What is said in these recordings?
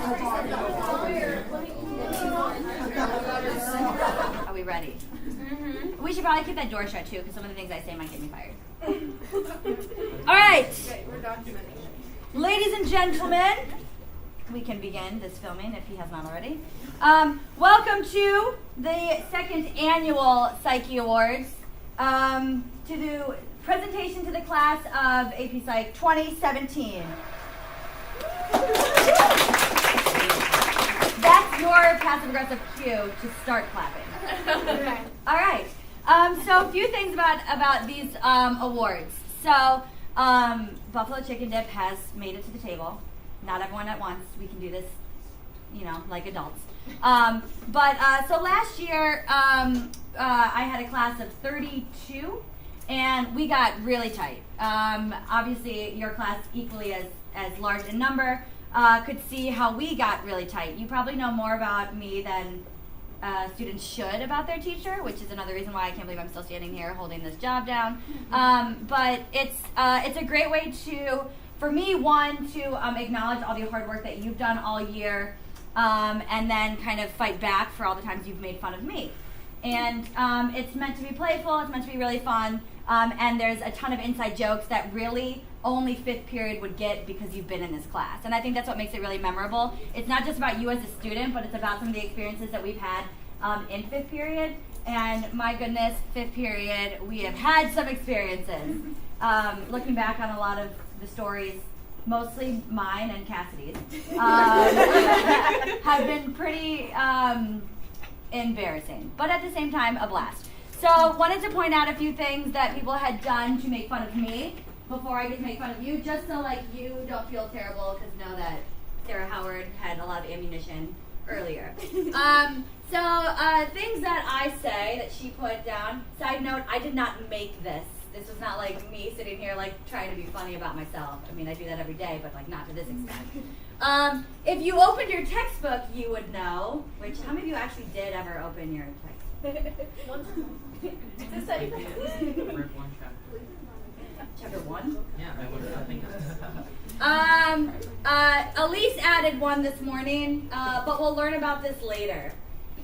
Are we ready? Mm-hmm. We should probably keep that door shut too, because some of the things I say might get me fired. All right. Ladies and gentlemen, we can begin this filming if he has not already. Welcome to the second annual Psyche Awards. To do presentation to the class of AP Psych 2017. That's your passive-aggressive cue to start clapping. All right. So a few things about these awards. So Buffalo Chicken Dip has made it to the table. Not everyone at once. We can do this, like adults. So last year I had a class of 32, and we got really tight. Obviously, your class equally as large in number could see how we got really tight. You probably know more about me than students should about their teacher, which is another reason why I can't believe I'm still standing here holding this job down. But it's a great way for me, one, to acknowledge all the hard work that you've done all year, and then kind of fight back for all the times you've made fun of me. And it's meant to be playful, it's meant to be really fun, and there's a ton of inside jokes that really only fifth period would get because you've been in this class. And I think that's what makes it really memorable. It's not just about you as a student, but it's about some of the experiences that we've had in fifth period. And my goodness, fifth period, we have had some experiences. Looking back on a lot of the stories, mostly mine and Cassidy's, have been pretty embarrassing, but at the same time, a blast. So wanted to point out a few things that people had done to make fun of me before I get to make fun of you, just so you don't feel terrible, because know that Sarah Howard had a lot of ammunition earlier. Things that I say that she put down. Side note, I did not make this. This was not like me sitting here trying to be funny about myself. I mean, I do that every day, but not to this extent. If you opened your textbook, you would know, which how many of you actually did ever open your textbook? Chapter 1? Yeah, I think Elise added one this morning, but we'll learn about this later.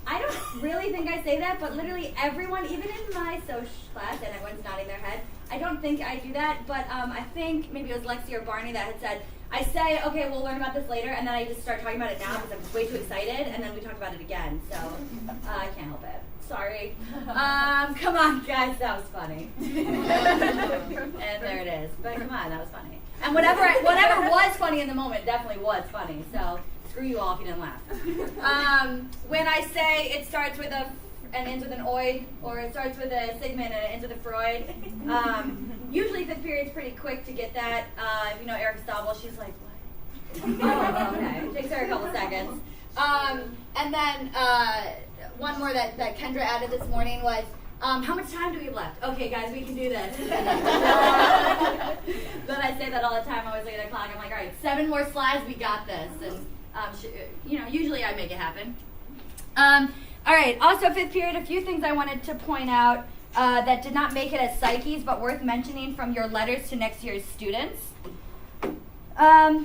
I don't really think I say that, but literally everyone, even in my social class, and everyone's nodding their head, I don't think I do that, but I think maybe it was Lexi or Barney that had said, I say, okay, we'll learn about this later, and then I just start talking about it now because I'm way too excited, and then we talk about it again, so I can't help it. Sorry. Come on, guys, that was funny. And there it is. But come on, that was funny. And whatever was funny in the moment definitely was funny, so screw you all if you didn't laugh. When I say it starts with and ends with an oid, or it starts with a Sigmund and it ends with a Freud, usually fifth period's pretty quick to get that. If you know Erica Stabel, she's like, what? Oh, okay. It takes her a couple seconds. And then one more that Kendra added this morning was, how much time do we have left? Okay, guys, we can do this. But I say that all the time. I always look at the clock. I'm like, all right, 7 more slides, we got this. And, usually I make it happen. All right, also fifth period, a few things I wanted to point out that did not make it as psyches, but worth mentioning from your letters to next year's students.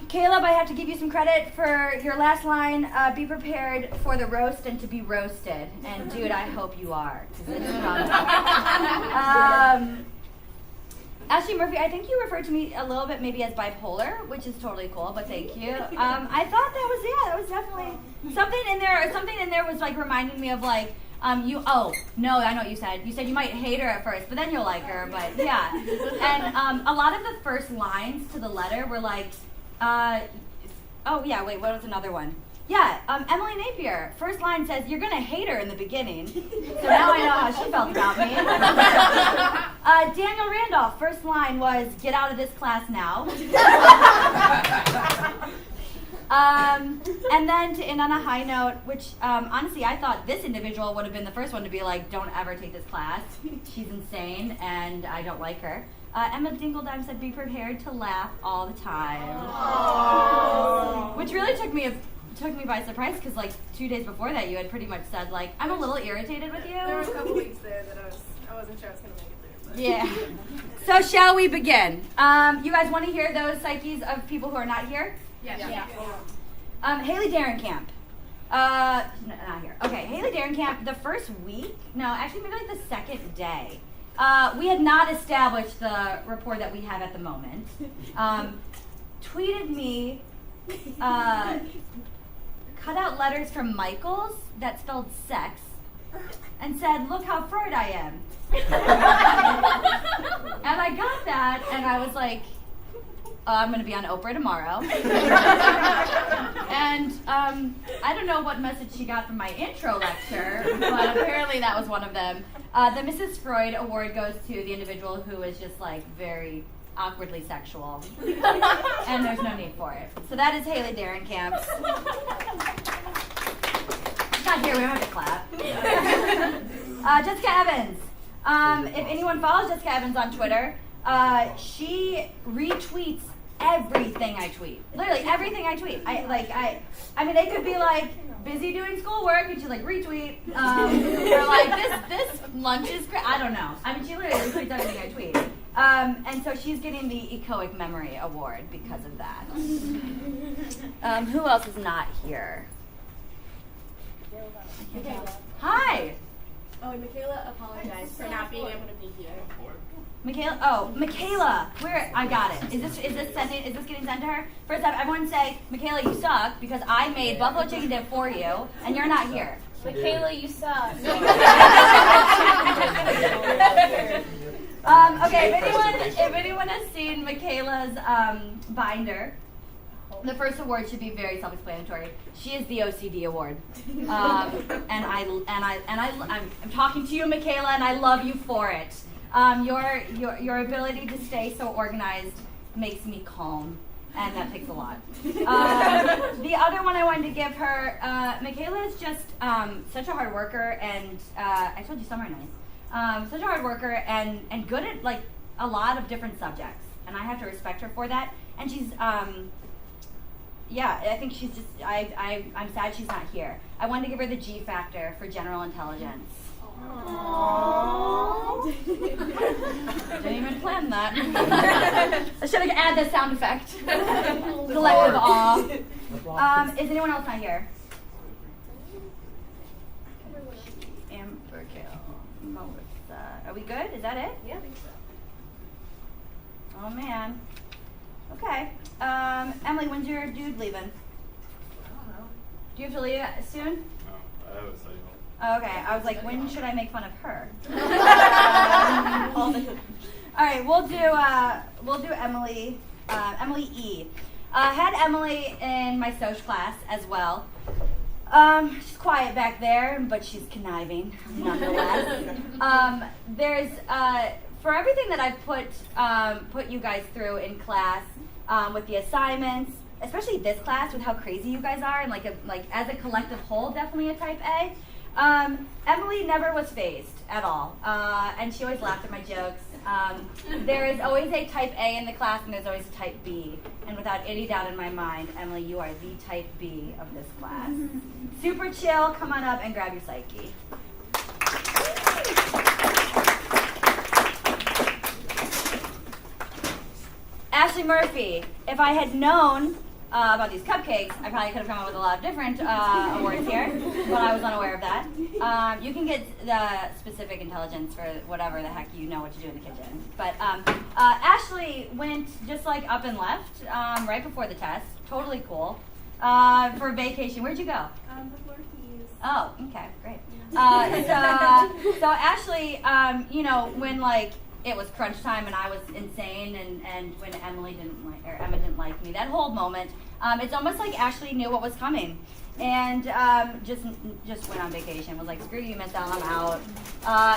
Caleb, I have to give you some credit for your last line, be prepared for the roast and to be roasted. And dude, I hope you are. Ashley Murphy, I think you referred to me a little bit maybe as bipolar, which is totally cool, but thank you. I thought that was definitely something in there. Something in there was reminding me of I know what you said. You said you might hate her at first, but then you'll like her, but yeah. And a lot of the first lines to the letter were what was another one? Yeah, Emily Napier, first line says, you're going to hate her in the beginning. So now I know how she felt about me. Daniel Randolph, first line was, get out of this class now. And then to end on a high note, which honestly I thought this individual would have been the first one to be like, don't ever take this class. She's insane and I don't like her. Emma Dinkeldime said, be prepared to laugh all the time. Aww. Which really took me by surprise because 2 days before that you had pretty much said I'm a little irritated with you. There were a couple weeks there that I wasn't sure I was going to make it there. But. Yeah. So shall we begin? You guys want to hear those psyches of people who are not here? Yeah. Haley Derenkamp. Not here. Okay, Haley Derenkamp, the first week, no, actually maybe like the second day, we had not established the rapport that we have at the moment. Tweeted me, cut out letters from Michael's that spelled sex, and said, "Look how Freud I am." And I got that, and I was like, I'm going to be on Oprah tomorrow. And I don't know what message she got from my intro lecture, but apparently that was one of them. The Mrs. Freud award goes to the individual who is just like very awkwardly sexual. And there's no need for it. So that is Haley Derenkamp. She's not here, we don't have to clap. Jessica Evans. If anyone follows Jessica Evans on Twitter, she retweets everything I tweet. Literally everything I tweet. I mean, they could be like busy doing schoolwork, and she's like retweet. Or like this lunch is great. I don't know. I mean, she literally retweets everything I tweet. And so she's getting the Echoic Memory Award because of that. Who else is not here? Hi. Oh, and Michaela apologized for not being able to be here. Michaela, where I got it. Is this getting sent to her? First up, everyone say, Michaela, you suck because I made buffalo chicken dip for you and you're not here. Michaela, you suck. Okay, if anyone has seen Michaela's binder, the first award should be very self-explanatory. She is the OCD award, and I'm talking to you, Michaela, and I love you for it. Your ability to stay so organized makes me calm, and that takes a lot. The other one I wanted to give her, Michaela is just such a hard worker, and I told you some are nice. Such a hard worker and good at like a lot of different subjects, and I have to respect her for that. And she's yeah, I think she's just I'm sad she's not here. I wanted to give her the G factor for general intelligence. Aww. Didn't even plan that. I should have added the sound effect. Collective awe. Is anyone else not here? Melissa. Are we good? Is that it? Yeah, I think so. Oh man. Okay. Emily, when's your dude leaving? I don't know. Do you have to leave soon? No, I have a study hall. Oh, okay. I was like, when should I make fun of her? All right, we'll do Emily. Emily E. Had Emily in my social class as well. She's quiet back there, but she's conniving, nonetheless. There's for everything that I've put you guys through in class, with the assignments, especially this class with how crazy you guys are, and like as a collective whole, definitely a type A. Emily never was fazed at all, and she always laughed at my jokes. There is always a type A in the class, and there's always a type B. And without any doubt in my mind, Emily, you are the type B of this class. Super chill. Come on up and grab your psyche. Ashley Murphy. If I had known about these cupcakes, I probably could have come up with a lot of different awards here, but I was unaware of that. You can get the specific intelligence for whatever the heck you know what to do in the kitchen. But Ashley went just like up and left right before the test. Totally cool. For vacation. Where'd you go? The floor keys. Oh, okay, great. So Ashley, you know, when like it was crunch time and I was insane, and when Emma didn't like me, that whole moment, it's almost like Ashley knew what was coming, and just went on vacation. Was like, screw you, Miss L, I'm out.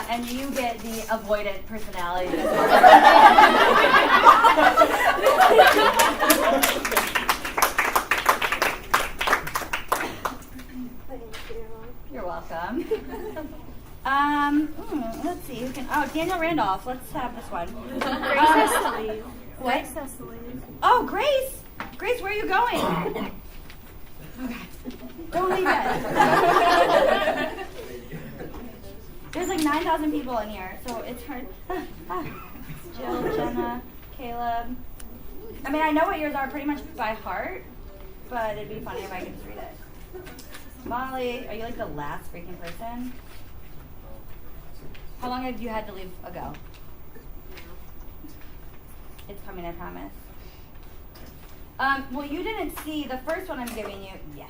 And you get the avoidant personality disorder. You're welcome. Let's see who can. Oh, Daniel Randolph. Let's have this one. Grace has to leave. What? Grace has to leave. Oh, Grace. Grace, where are you going? Okay. Don't leave yet. There's like 9,000 people in here, so it's hard. Jill, Jenna, Caleb. I mean, I know what yours are pretty much by heart. but it'd be funny if I could just read it. Molly, are you like the last freaking person? How long have you had to leave ago? It's coming, I promise. Well, you didn't see the first one I'm giving you. Yes.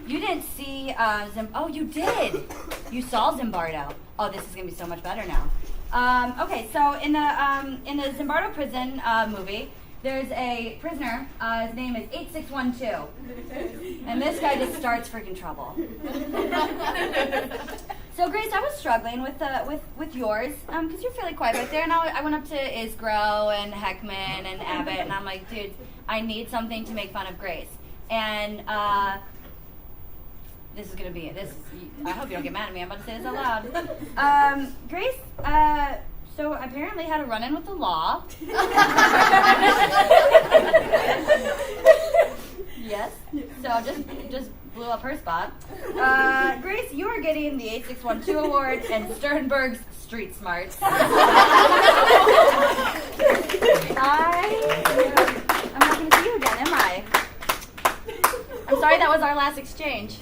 You didn't see oh, you did. You saw Zimbardo. Oh, this is gonna be so much better now. Okay, so in the Zimbardo prison movie, there's a prisoner. His name is 8612, and this guy just starts freaking trouble. So Grace, I was struggling with yours because you're fairly quiet right there, and I went up to Isgro and Heckman and Abbott, and I'm like, dude, I need something to make fun of Grace, and this is gonna be it. I hope you don't get mad at me. I'm about to say this out loud. Grace, so apparently had a run-in with the law. Yes. So just blew up her spot. Grace, you are getting the 8612 award and Sternberg's Street Smarts. I'm not going to see you again, am I? I'm sorry, that was our last exchange.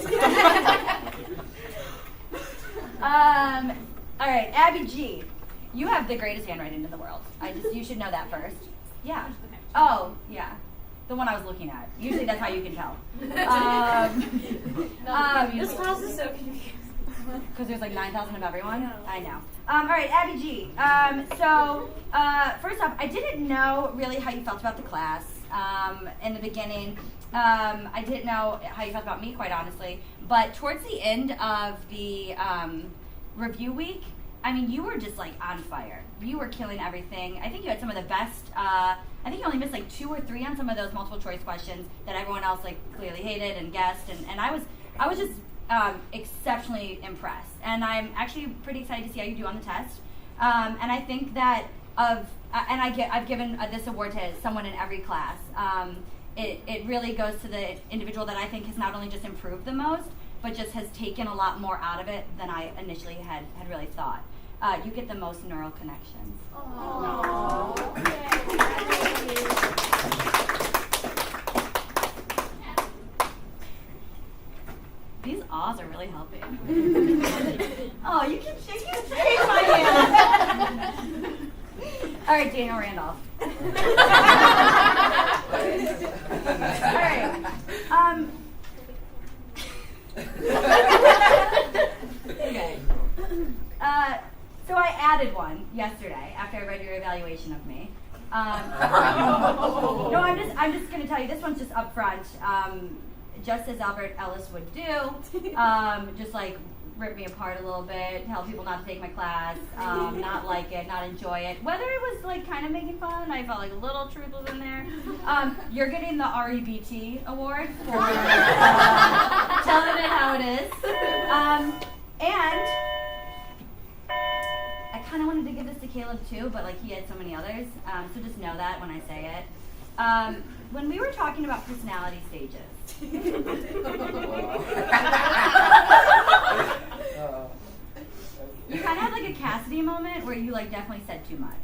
All right, Abby G. You have the greatest handwriting in the world. You should know that first. Yeah. Oh, yeah. The one I was looking at. Usually that's how you can tell. This class is so confusing. Because there's like 9,000 of everyone? I know. All right, Abby G. So, first off, I didn't know really how you felt about the class in the beginning. I didn't know how you felt about me, quite honestly. But towards the end of the review week, I mean, you were just like on fire. You were killing everything. I think you had some of the best. I think you only missed like 2 or 3 on some of those multiple choice questions that everyone else like clearly hated and guessed. And I was just exceptionally impressed. And I'm actually pretty excited to see how you do on the test. And I think that I've given this award to someone in every class. It really goes to the individual that I think has not only just improved the most, but just has taken a lot more out of it than I initially had really thought. You get the most neural connections. Aww. These ahs are really helping. Oh, you can shake my hand. All right, Daniel Randolph. All right. Okay. So I added one yesterday after I read your evaluation of me. No, I'm just going to tell you, this one's just up front. Just as Albert Ellis would do, just like rip me apart a little bit, tell people not to take my class, not like it, not enjoy it. Whether it was like kind of making fun, I felt like a little truth was in there. You're getting the REBT award for telling it how it is. And I kind of wanted to give this to Caleb too, but like he had so many others, so just know that when I say it. When we were talking about personality stages, you kind of had like a Cassidy moment where you like definitely said too much.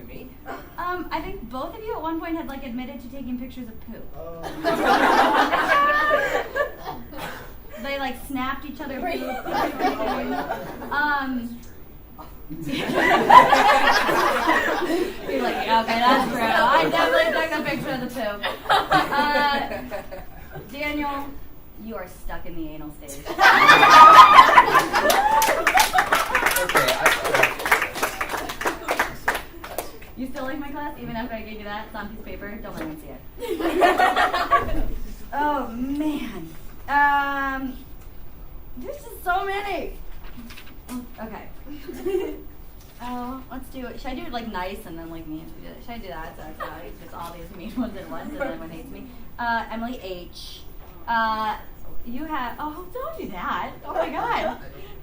Me? I think both of you at one point had like admitted to taking pictures of poop. They like snapped each other poop. You're like, yeah, okay, that's true. I definitely took a picture of the poop. Daniel, you are stuck in the anal stage. You still like my class, even after I gave you that? It's on a piece of paper. Don't let anyone see it. Oh, man. There's just so many. Okay. Oh, let's do it. Should I do it like nice and then like mean? Should I do that? So it's just all these mean ones at once and then everyone hates me. Emily H. You have, oh, don't do that. Oh my God.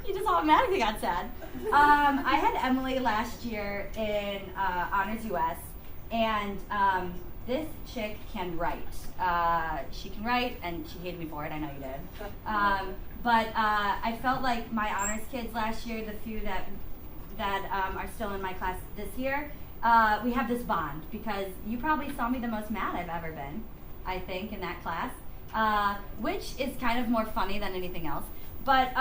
You just automatically got sad. I had Emily last year in Honors US, and this chick can write. She can write, and she hated me for it. I know you did. But I felt like my honors kids last year, the few that are still in my class this year, we have this bond because you probably saw me the most mad I've ever been, I think, in that class, which is kind of more funny than anything else. But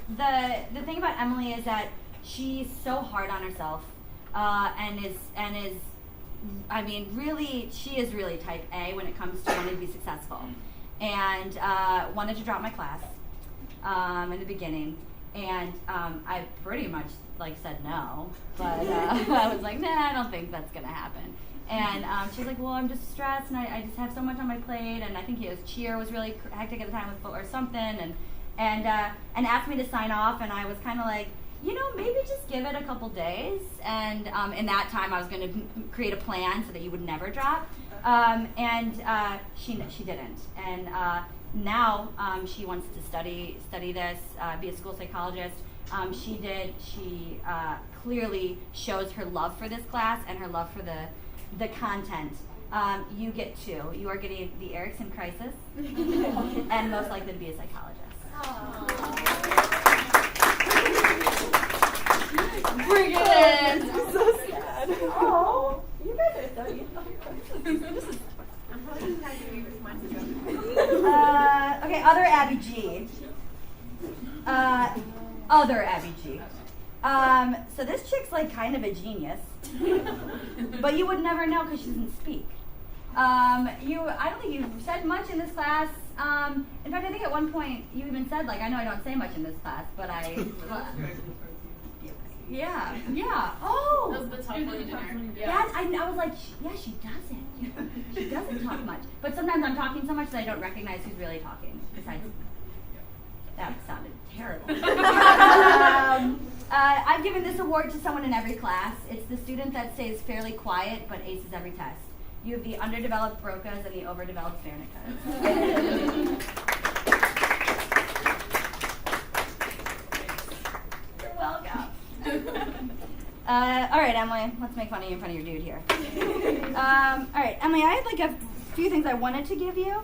the thing about Emily is that she's so hard on herself, and is I mean, really, she is really type A when it comes to wanting to be successful, and wanted to drop my class in the beginning, and I pretty much said no, but I was like, nah, I don't think that's gonna happen. And she's like, well, I'm just stressed, and I just have so much on my plate, and I think cheer was really hectic at the time or something, and asked me to sign off, and I was kind of like, maybe just give it a couple days, and in that time I was going to create a plan so that you would never drop, and she didn't, and now she wants to study this, be a school psychologist. She clearly shows her love for this class and her love for the content. You get two. You are getting the Erickson crisis, and most likely to be a psychologist. Bring it in. I'm so sad. Oh, you guys are so young. I'm probably not giving you mine to go. Okay, other Abby G. Other Abby G. So this chick's kind of a genius, but you would never know because she doesn't speak. I don't think you said much in this class. In fact, I think at one point you even said I know I don't say much in this class, but I. Yeah. Oh. That was the tough one dinner. Yeah. I was like, yeah, she doesn't. She doesn't talk much. But sometimes I'm talking so much that I don't recognize who's really talking. Besides, that sounded terrible. I've given this award to someone in every class. It's the student that stays fairly quiet but aces every test. You have the underdeveloped Broca's and the overdeveloped Fairnicas. You're welcome. All right, Emily, let's make fun of you in front of your dude here. All right, Emily, I had a few things I wanted to give you.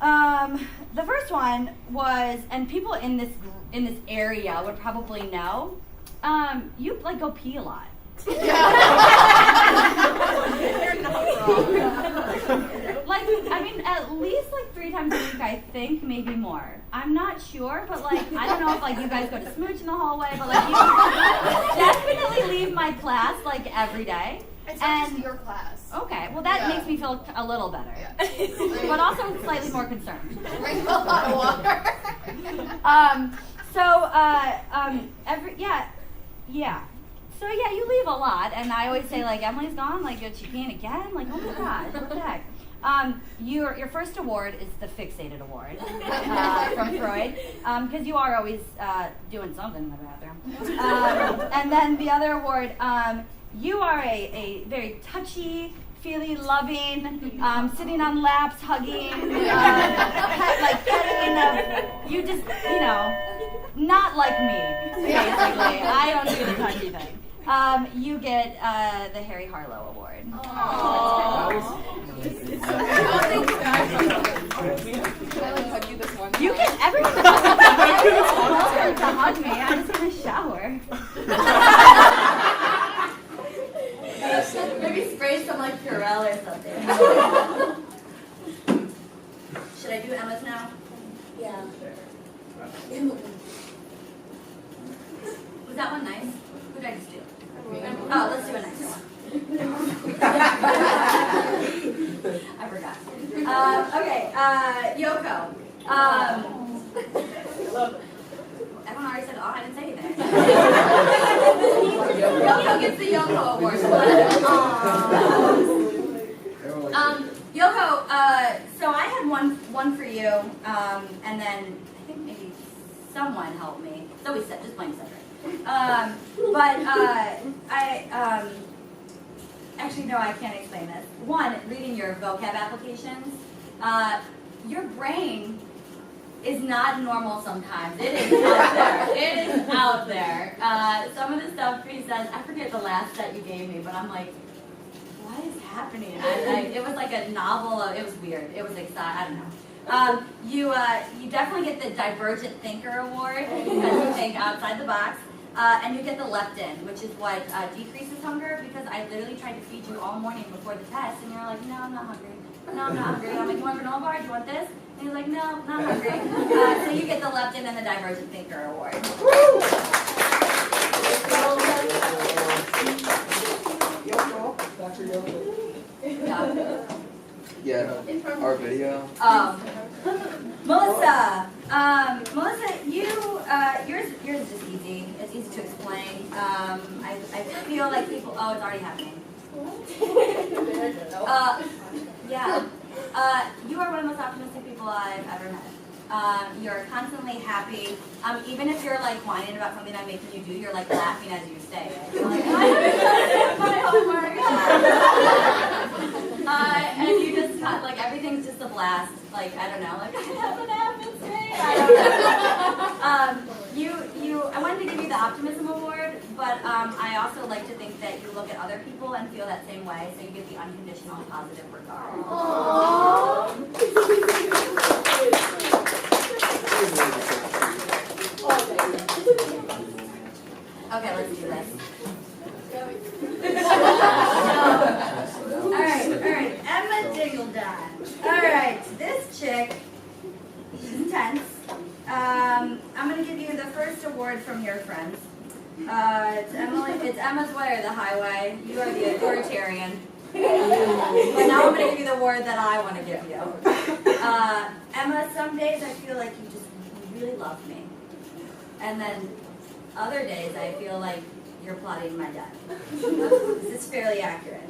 The first one was, and people in this area would probably know, you go pee a lot. You're not wrong. At least 3 times a week, I think, maybe more. I'm not sure, but I don't know if you guys go to smooch in the hallway, but you definitely leave my class every day. It's not just your class. Okay, well that makes me feel a little better, but also slightly more concerned. Drink a lot of water. So you leave a lot, and I always say Emily's gone, is she peeing again? Oh my gosh, what the heck? Your first award is the Fixated Award from Freud, because you are always doing something in the bathroom. And then the other award, you are a very touchy, feely, loving, sitting on laps, hugging, petting. You just, not like me, basically. I don't do the touchy thing. You get the Harry Harlow Award. You can, everyone's welcome to hug me. I'm just in the shower. Maybe spray some Purell or something. Should I do Emma's now? Yeah. Was that one nice? Who did I just do? Oh, let's do a nicer one. I forgot. Okay, Yoko. Everyone already said, oh, I didn't say anything. Yoko gets the Yoko Award. Yoko, so I had one for you, and then I think maybe someone helped me. It's always just blame Cedric. Actually, no, I can't explain this. One, reading your vocab applications, your brain is not normal sometimes. It is out there. It is out there. Some of the stuff he says, I forget the last set you gave me, but I'm like, what is happening? It was like a novel. It was weird. It was exciting. I don't know. You definitely get the Divergent Thinker Award because you think outside the box. And you get the leptin, which is what decreases hunger, because I literally tried to feed you all morning before the test, and you were like, no, I'm not hungry. No, I'm not hungry. I'm like, you want granola bar? Do you want this? And you're like, no, not hungry. So you get the leptin and the Divergent Thinker Award. Yeah, our video. Melissa, Melissa, yours is just easy. It's easy to explain. I feel like people. Oh, it's already happening. Yeah. You are one of the most optimistic people I've ever met. You're constantly happy. Even if you're like whining about something I'm making you do, you're like laughing as you say it. You're like, my homework. And you just like everything's just a blast. Like I don't know, like I have an app, it's great. I don't know. I wanted to give you the Optimism Award, but I also like to think that you look at other people and feel that same way, so you get the unconditional and positive regard. Okay, let's do this. All right, Emma Dingledon. All right, this chick, she's intense. I'm going to give you the first award from your friends. It's Emma's Way or the Highway. You are the authoritarian. But now I'm going to give you the award that I want to give you. Emma, some days I feel like you really love me. And then other days I feel like you're plotting my death. This is fairly accurate.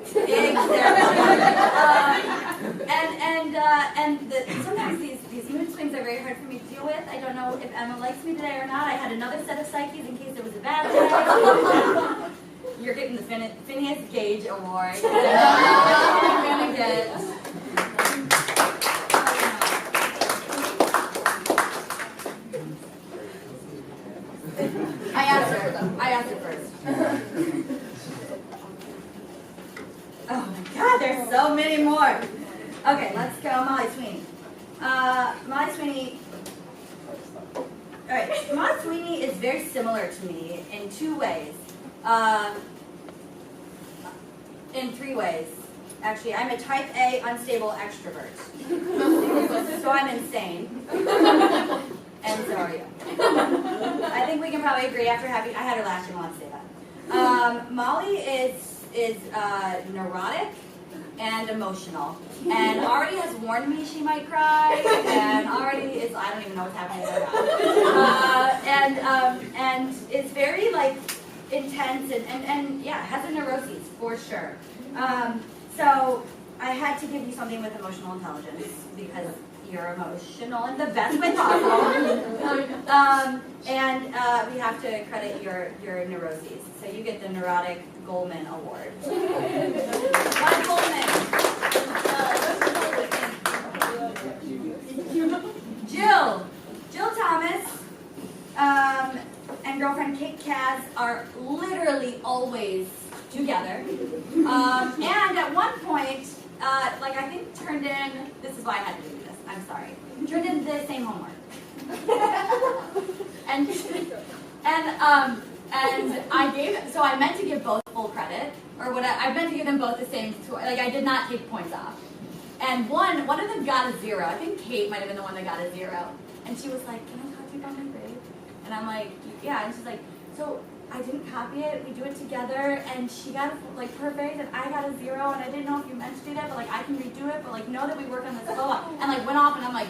Exactly. Sometimes these mood swings are very hard for me to deal with. I don't know if Emma likes me today or not. I had another set of psyches in case it was a bad day. You're getting the Phineas Gage Award. You're gonna get. I asked her first. Oh my God, there's so many more. Okay, let's go Molly Sweeney. Molly Sweeney. All right, Molly Sweeney is very similar to me in two ways. In three ways. Actually, I'm a type A unstable extrovert. So I'm insane. And so are you. I think we can probably agree after I had her last year, I want to say that. Molly is neurotic and emotional, and already has warned me she might cry, and already is, I don't even know what's happening with her. And it's very like intense and yeah, has a neuroses for sure. So I had to give you something with emotional intelligence because you're emotional in the best way possible. And we have to credit your neuroses. So you get the Neurotic Goldman Award. Why Goldman? Jill Thomas and girlfriend Kate Kaz are literally always together. And at one point, like I think turned in, this is why I had to do this, I'm sorry, turned in the same homework. and I meant to give both full credit, or what I meant to give them both the same, like I did not take points off. And one of them got a 0. I think Kate might have been the one that got a 0. And she was like, can I talk to you about my grade? And I'm like, yeah. And she's like, so I didn't copy it, we do it together, and she got like perfect, and I got a 0, and I didn't know if you meant to do that, but like I can redo it, but like know that we work on this go-up. And like went off, and I'm like,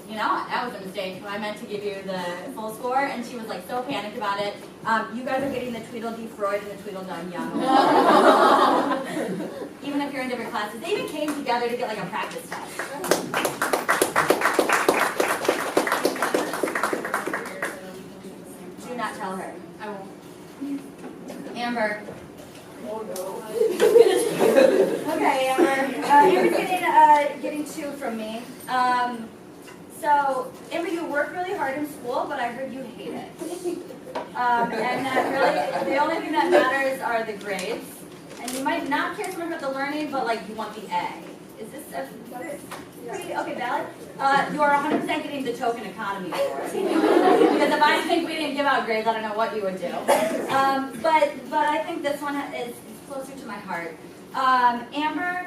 you know, that was a mistake. I meant to give you the full score, and she was like so panicked about it. You guys are getting the Tweedledee Freud and the Tweedledum Young. Even if you're in different classes. They even came together to get like a practice test. Do not tell her. I won't. Amber. Oh no. Okay, Amber. Amber's getting 2 from me. So, Amber, you work really hard in school, but I heard you hate it. And that really, the only thing that matters are the grades. And you might not care so much about the learning, but like you want the A. is this a pretty, okay, valid? You are 100% getting the Token Economy Award. Because if I think we didn't give out grades, I don't know what you would do. But I think this one is closer to my heart. Amber,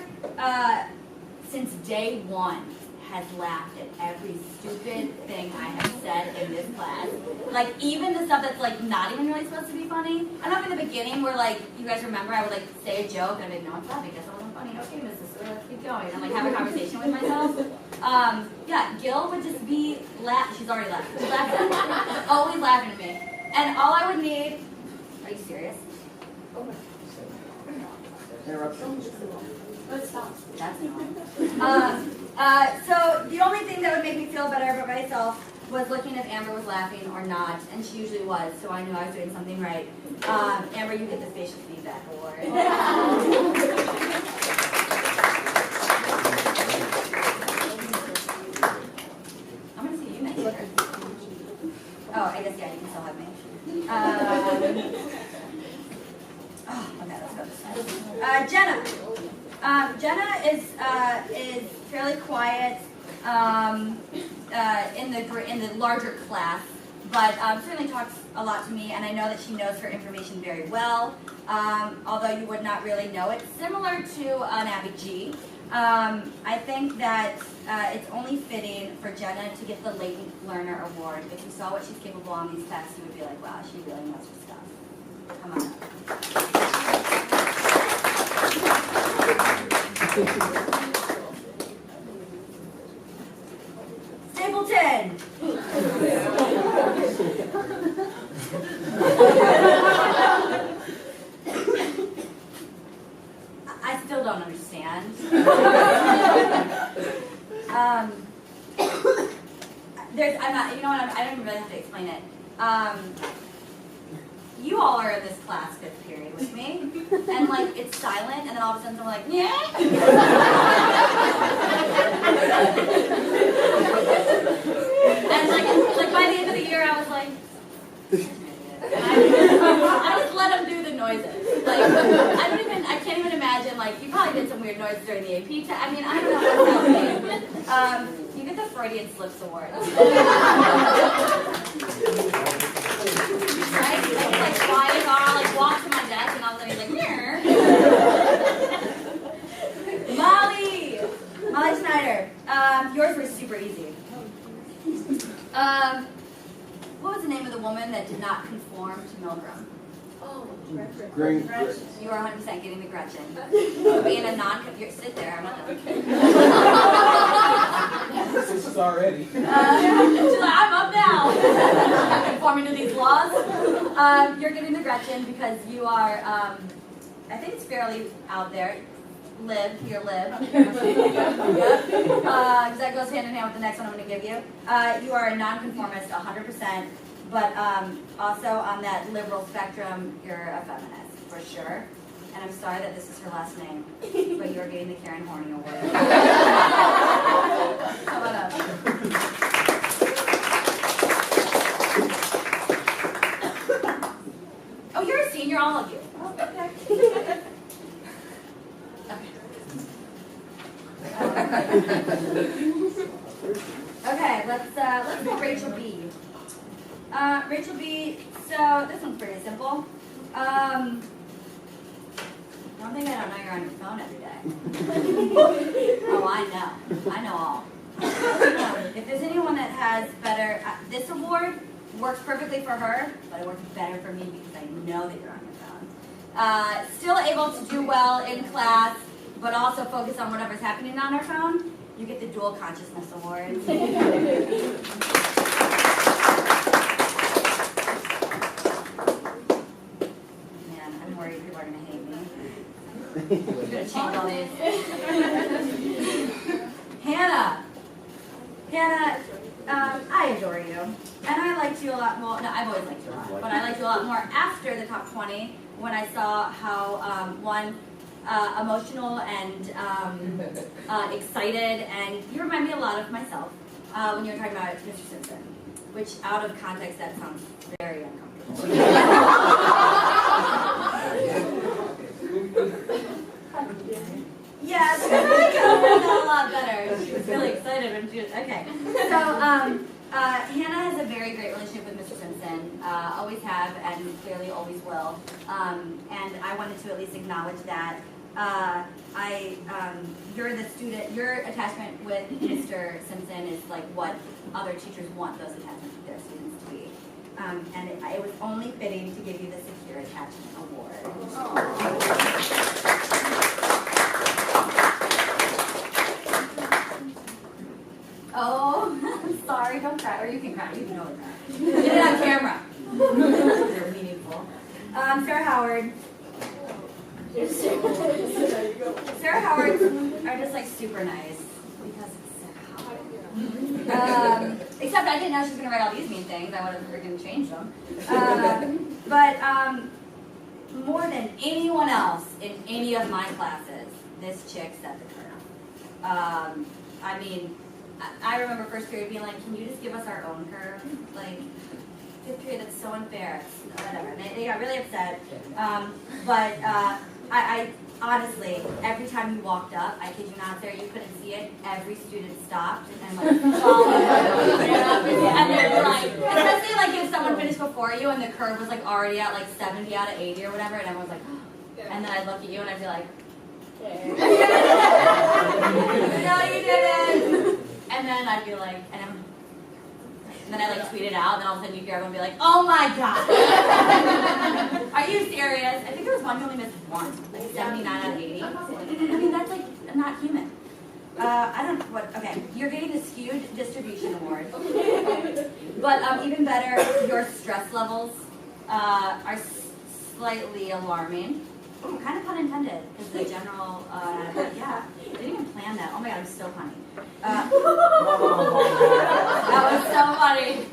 since day one, has laughed at every stupid thing I have said in this class. Like, even the stuff that's, like, not even really supposed to be funny. I know in the beginning where, like, you guys remember, I would, like, say a joke, and I'd be like, no one's laughing, guess it wasn't funny. Okay, Mrs. Let's keep going. And, like, have a conversation with myself. Yeah, Gil would just be she's already laughing. She's laughing. Always laughing at me. And all I would need, are you serious? Interruption. Let's stop. That's annoying. So the only thing that would make me feel better about myself was looking if Amber was laughing or not, and she usually was, so I knew I was doing something right. Amber, you get the facial feedback award. I'm gonna see you next year. Oh, I guess yeah, you can still have me. Okay, let's go this side. Jenna. Jenna is fairly quiet in the larger class, but certainly talks a lot to me, and I know that she knows her information very well, although you would not really know it. Similar to Abby G, I think that it's only fitting for Jenna to get the Latent Learner Award. If you saw what she's capable on these tests, you would be like, wow, she really knows her stuff. Come on up. Stapleton! I still don't understand. I don't even really have to explain it. You all are in this class 5th period with me, and like it's silent, and then all of a sudden someone like, yeah. And like by the end of the year, I was like, I just let them do the noises. Like I can't even imagine. Like you probably did some weird noises during the AP test. I mean, I don't know what's happening. You get the Freudian Slips Award. Right? Like flying on, like walk to my desk, and all of a sudden he's like, Molly Schneider. Yours were super easy. What was the name of the woman that did not conform to Milgram? Oh, Gretchen. You are 100% getting the Gretchen. Being a sit there, I'm not done. This is already. She's like, I'm up now. Conforming to these laws. You're getting the Gretchen because you are, I think it's fairly out there. Your lib. Because that goes hand in hand with the next one I'm going to give you. You are a nonconformist 100%, but also on that liberal spectrum, you're a feminist, for sure. And I'm sorry that this is her last name, but you're getting the Karen Horning Award. Come on up. Oh, you're a senior, all of you. Oh, okay. Okay, let's go Rachel B. Rachel B, so this one's pretty simple. One thing I don't know, you're on your phone every day. Oh, I know all. If there's anyone that has better, this award works perfectly for her, but it works better for me because I know that you're on your phone. Still able to do well in class, but also focus on whatever's happening on our phone, you get the Dual Consciousness Award. Man, I'm worried people are going to hate me. I'm going to change all these. Hannah, I adore you. And I liked you a lot more. No, I've always liked you a lot. But I liked you a lot more after the top 20 when I saw how, emotional and excited, and you remind me a lot of myself when you were talking about Mr. Simpson, which out of context that sounds very uncomfortable. Yes, got a lot better. She was really excited when she was, okay. So, Hannah has a very great relationship with Mr. Simpson, always have and clearly always will. And I wanted to at least acknowledge that. You're the student, your attachment with Mr. Simpson is like what other teachers want those attachments with their students to be. And it was only fitting to give you the Secure Attachment Award. Oh, I'm sorry, don't cry. Or you can cry, you can always cry. Get it on camera. They're meaningful. Sarah Howard. Sarah Howards are just like super nice because it's Sarah Howard. Except I didn't know she was going to write all these mean things. I would have freaking changed them. But more than anyone else in any of my classes, this chick set the curve. I mean, I remember first period being like, can you just give us our own curve? Like, fifth period, that's so unfair. Whatever. And they got really upset. I honestly, every time you walked up, I kid you not, Sarah, you couldn't see it. Every student stopped and like followed you. And they were like, especially like if someone finished before you and the curve was like already at like 70 out of 80 or whatever, and everyone's like, and then I'd look at you and I'd be like, no, you didn't. And then I'd be like, and then I like tweet it out, and then all of a sudden you hear everyone be like, oh my god. Are you serious? I think there was one who only missed one, like 79 out of 80. I mean, that's like not human. I don't know what, okay, you're getting the Skewed Distribution Award. But even better, your stress levels are slightly alarming. Ooh, kind of pun intended, because the general, yeah, didn't even plan that. Oh my god, I'm so funny. That was so funny.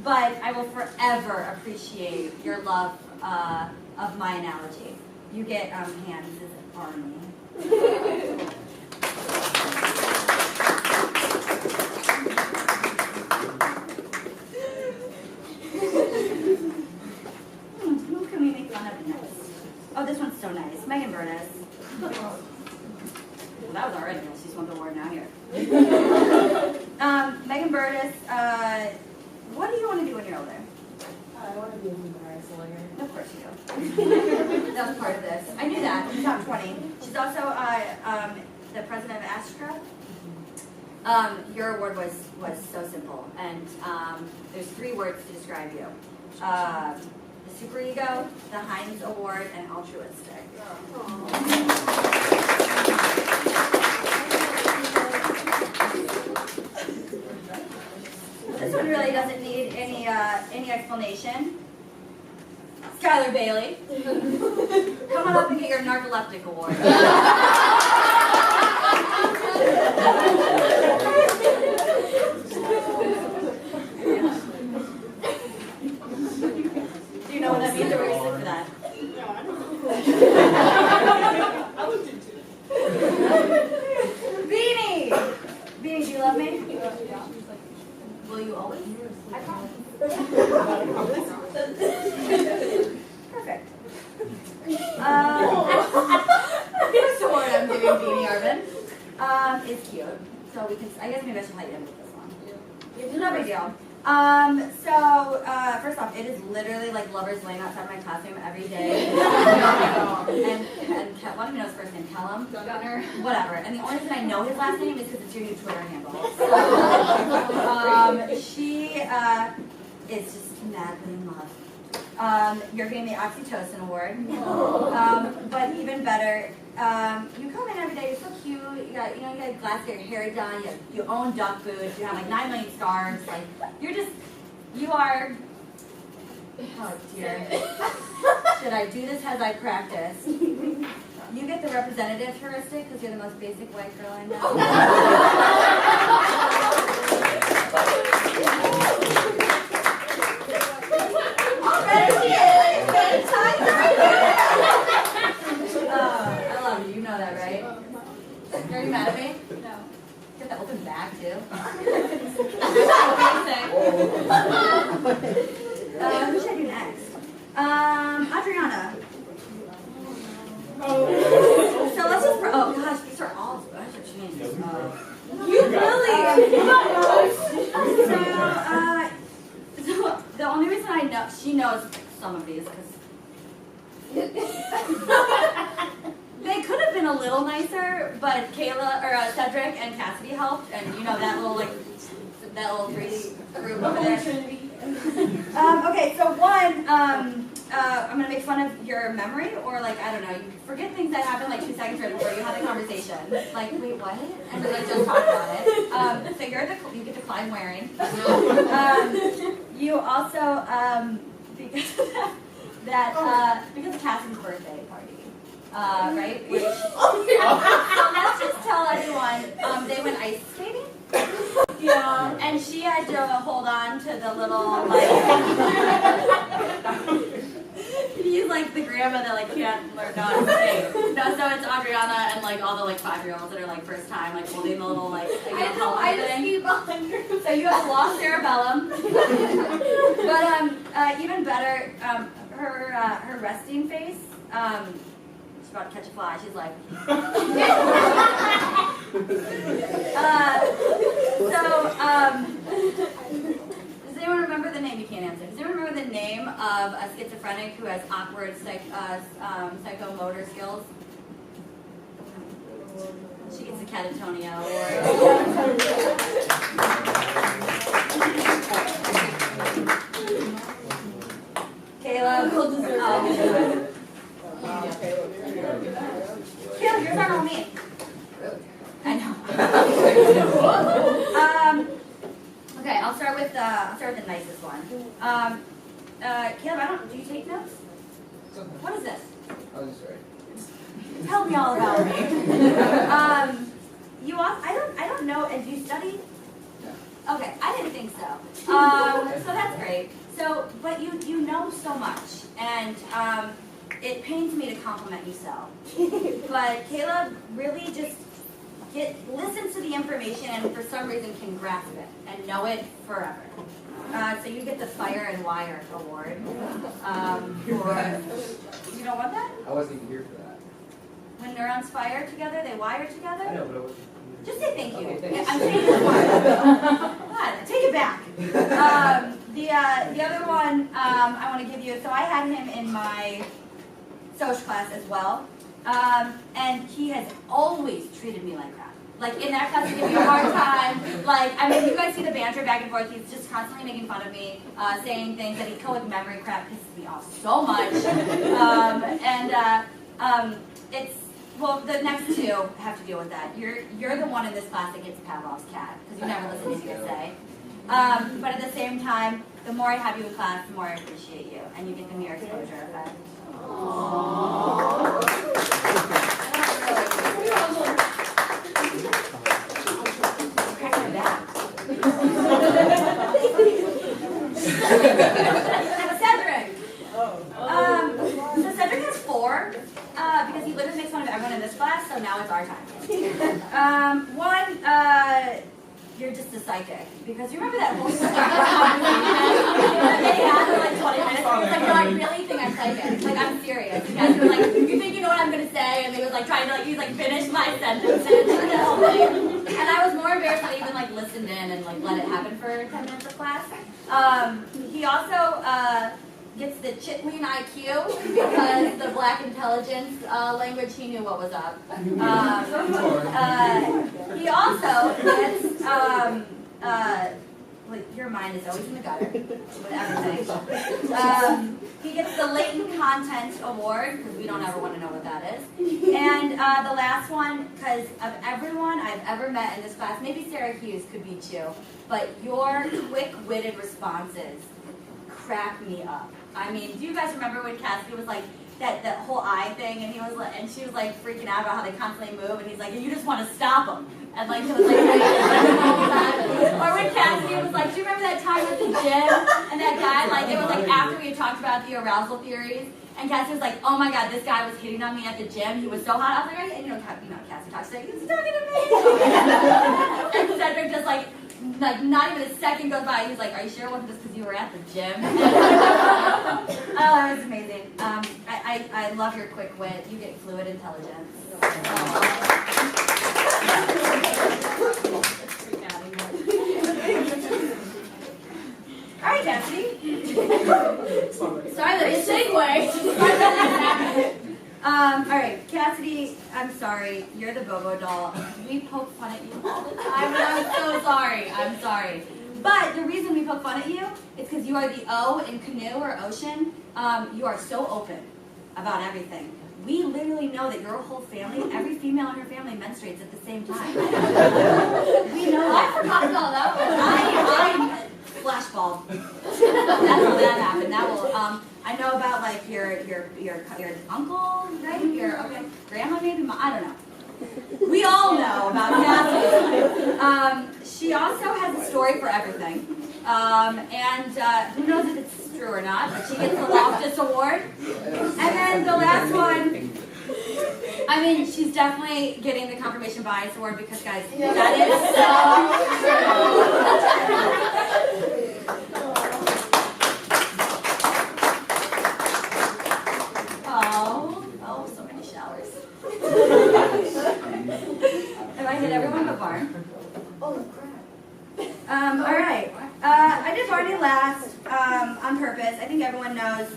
But I will forever appreciate your love of my analogy. You get hands as an army. Who can we make fun of next? Oh, this one's so nice. Megan Burness. Well, that was already nice. She's won the award now here. Megan Burness, what do you want to do when you're older? I want to be a human rights lawyer. Of course you do. That was part of this. I knew that. In the top 20. She's also the president of Astra. Your award was so simple, and there's 3 words to describe you. The superego, the Heinz Award, and altruistic. This one really doesn't need any explanation. Skylar Bailey, come on up and get your narcoleptic award. Do you know what that means, or were you sick for that? No, I don't. I looked into it. Beanie! Beanie, do you love me? Will you always? I promise. Perfect. This award I'm giving Beanie Arvin is cute. So we can, I guess maybe I should light in with this one. No big deal. First off, it is literally like lovers laying outside my classroom every day. and one of me knows his first name, Callum. Gunner. Whatever. And the only reason I know his last name is because it's your new Twitter handle. So, she is just madly in love. You're getting the Oxytocin Award. But even better, you come in every day, you're so cute, you got glass hair, hair done, you own duck boots, you have like 9 million scarves, like, you are, oh dear, should I do this as I practice? You get the representative heuristic because you're the most basic white girl I know. I love you. You know that, right? Are you mad at me? No. Get the open bag too. Who should I do next? Adriana. So let's just. Oh gosh, these are all. You really? So the only reason I know she knows some of these because they could have been a little nicer, but Cedric and Cassidy helped, and you know that little three group over there. Okay, so one, I'm gonna make fun of your memory, or I don't know, you forget things that happened 2 seconds right before you had the conversation. Like, wait, what? And then just talk about it. So you get the Clyde wearing. You also, because of Cassie's birthday party, right? So let's just tell everyone, they went ice skating. Yeah, and she had to hold on to the little he's like the grandma that can't learn how to skate. No, so it's Adriana and all the 5-year-olds that are first time holding the little help thing. So you have lost cerebellum. But even better, her resting face. She's about to catch a fly. She's like. Does anyone remember the name? You can't answer. Does anyone remember the name of a schizophrenic who has awkward psychomotor skills? She gets a catatonia award. Caleb. Caleb, yours aren't all me. I know. Okay, I'll start with the nicest one. Caleb, do you take notes? What is this? I'll just write. Tell me all about me. I don't know. And do you study? No. Okay, I didn't think so. So that's great. So, but you know so much, and it pains me to compliment you so. But Caleb really just listens to the information and for some reason can grasp it and know it forever. So you get the Fire and Wire Award. You don't want that? I wasn't even here for that. When neurons fire together, they wire together? I know, but I wasn't. Just say thank you. Okay, thanks. I'm saying this one. God, take it back. The other one I want to give you, so I had him in my social class as well. And he has always treated me like crap. In that class, he gave me a hard time. You guys see the banter back and forth. He's just constantly making fun of me, saying things that he called memory crap, pisses me off so much. The next two have to deal with that. You're the one in this class that gets Pavlov's cat, because you never listen to me say. But at the same time, the more I have you in class, the more I appreciate you, and you get the mere exposure effect. Cedric. So Cedric has 4 because he literally makes fun of everyone in this class. So now it's our time. One, you're just a psychic because you remember that whole conversation they had for 20 minutes. He was like, "No, I really think I'm psychic. I'm serious." And guys were like, "You think you know what I'm gonna say?" And they was trying to finish my sentences and the whole thing. And I was more embarrassed that I even listened in and let it happen for 10 minutes of class. He also gets the Chitlin IQ because the Black intelligence language, he knew what was up. He also gets, your mind is always in the gutter with everything. He gets the Latent Content Award because we don't ever want to know what that is. And the last one, because of everyone I've ever met in this class, maybe Sarah Hughes could be too, but your quick-witted responses crack me up. I mean, do you guys remember when Cassidy was that whole eye thing, and he was and she was freaking out about how they constantly move, and he's like, "You just want to stop them." And he was or when Cassidy was do you remember that time at the gym, and that guy, it was after we had talked about the arousal theories, and Cassidy was "Oh my God, this guy was hitting on me at the gym. He was so hot." I was "Right?" And Cassidy talks he's talking to me. And Cedric just not even a second goes by. He's "Are you sure it wasn't just because you were at the gym?" Oh, it was amazing. I love your quick wit. You get fluid intelligence. I'm sorry. You're the Bobo doll. We poke fun at you all the time, and I'm so sorry. I'm sorry. But the reason we poke fun at you is because you are the O in canoe or ocean. You are so open about everything. We literally know that your whole family, every female in her family menstruates at the same time. We know that. I forgot about that one. I flashbulb. That's how that happened. That will. I know about like your uncle, right? Your grandma maybe. I don't know. We all know about Cassie's. She also has a story for everything, and who knows if it's true or not? But she gets the Loftus Award, and then the last one. I mean, she's definitely getting the Confirmation Bias Award because, guys, that is so. Oh, so many showers. Have I hit everyone but Barn? Oh, crap. All right. I did Barney last on purpose. I think everyone knows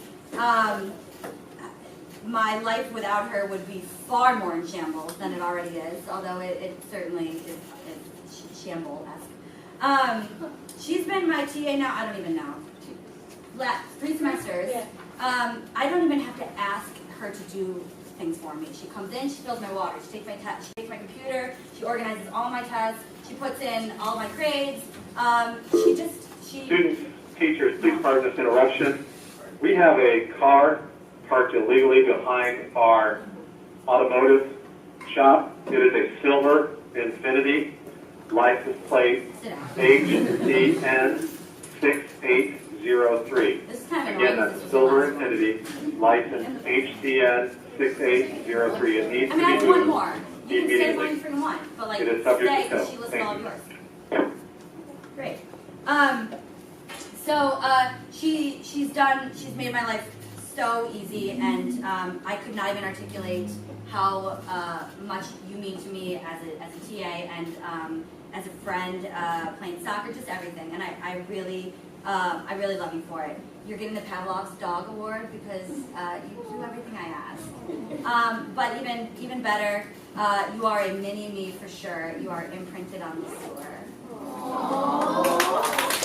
my life without her would be far more in shambles than it already is, although it certainly is shamble-esque. She's been my TA now, I don't even know, 3 semesters. Yeah. I don't even have to ask her to do things for me. She comes in, she fills my water, she takes my computer, she organizes all my tests, she puts in all my grades. Students, teachers, please pardon this interruption. We have a car parked illegally behind our automotive shop. It is a silver Infiniti, license plate HCN 6803. This is kind of Again, annoying. that's silver Infiniti, license HCN 6803. It needs I mean, I to have be one moved more. You can say one immediately. for one, but like It is subject stay to because tow. she lists Thank all of you. yours. Great. So she's made my life so easy, and I could not even articulate how much you mean to me as a TA and as a friend, playing soccer, just everything. And I really love you for it. You're getting the Pavlov's Dog Award because you do everything I ask. But even better, you are a mini me for sure. You are imprinted on the store. Aww.